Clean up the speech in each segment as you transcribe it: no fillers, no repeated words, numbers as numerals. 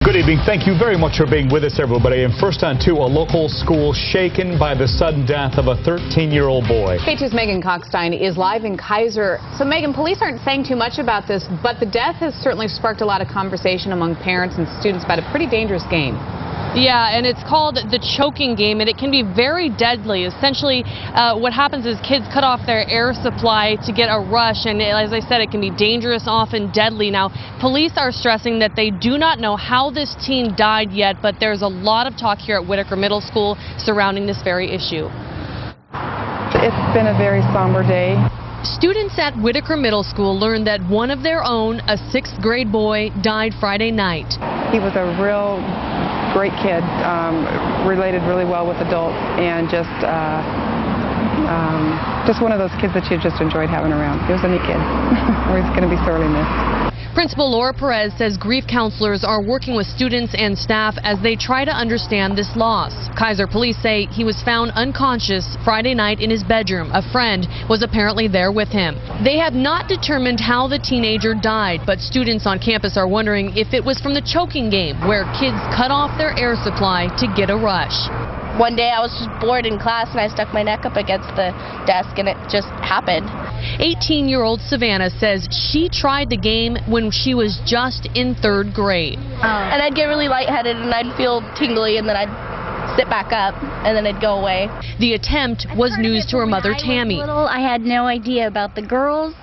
Good evening. Thank you very much for being with us, everybody. And first on 2, a local school shaken by the sudden death of a 13-year-old boy. K2's Megan Cockstein is live in KEIZER. So, Megan, police aren't saying too much about this, but the death has certainly sparked a lot of conversation among parents and students about a pretty dangerous game. Yeah, and it's called the choking game, and it can be very deadly. Essentially, what happens is kids cut off their air supply to get a rush, and as I said, it can be dangerous, often deadly. Now, police are stressing that they do not know how this teen died yet, but there's a lot of talk here at Whiteaker Middle School surrounding this very issue. It's been a very somber day. Students at Whiteaker Middle School learned that one of their own, a 6th grade boy, died Friday night. He was a real great kid, related really well with adults, and just one of those kids that you just enjoyed having around. He was a neat kid. He's going to be sorely missed. Principal Laura Perez says grief counselors are working with students and staff as they try to understand this loss. KEIZER police say he was found unconscious Friday night in his bedroom. A friend was apparently there with him. They have not determined how the teenager died, but students on campus are wondering if it was from the choking game, where kids cut off their air supply to get a rush. One day I was just bored in class and I stuck my neck up against the desk and it just happened. 18-year-old Savannah says she tried the game when she was just in 3rd grade. And I'd get really lightheaded and I'd feel tingly and then I'd sit back up and then it'd go away. The attempt was news to her mother, Tammy. I had no idea about the girls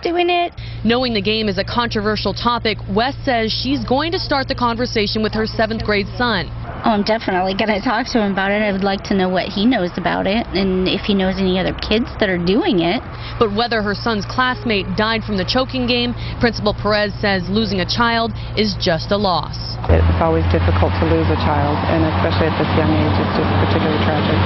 doing it. Knowing the game is a controversial topic, Wes says she's going to start the conversation with her 7th grade son. Oh, I'm definitely going to talk to him about it. I would like to know what he knows about it and if he knows any other kids that are doing it. But whether her son's classmate died from the choking game, Principal Perez says losing a child is just a loss. It's always difficult to lose a child, and especially at this young age, it's just particularly tragic.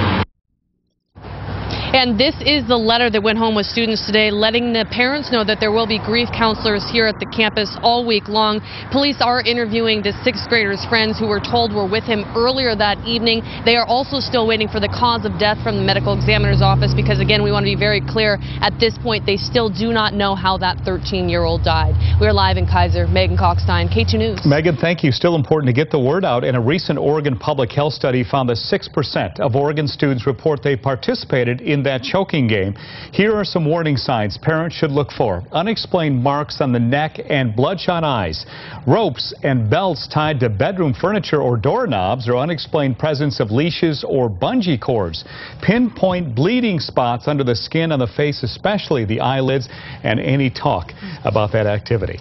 And this is the letter that went home with students today, letting the parents know that there will be grief counselors here at the campus all week long. Police are interviewing the 6th grader's friends who were told were with him earlier that evening. They are also still waiting for the cause of death from the medical examiner's office because, again, we want to be very clear, at this point they still do not know how that 13-year-old died. We're live in KEIZER. Megan Cockstein, K2 News. Megan, thank you. Still important to get the word out. And a recent Oregon public health study found that 6% of Oregon students report they participated in that choking game. Here are some warning signs parents should look for. Unexplained marks on the neck and bloodshot eyes. Ropes and belts tied to bedroom furniture or doorknobs, or unexplained presence of leashes or bungee cords. Pinpoint bleeding spots under the skin on the face, especially the eyelids, and any talk about that activity.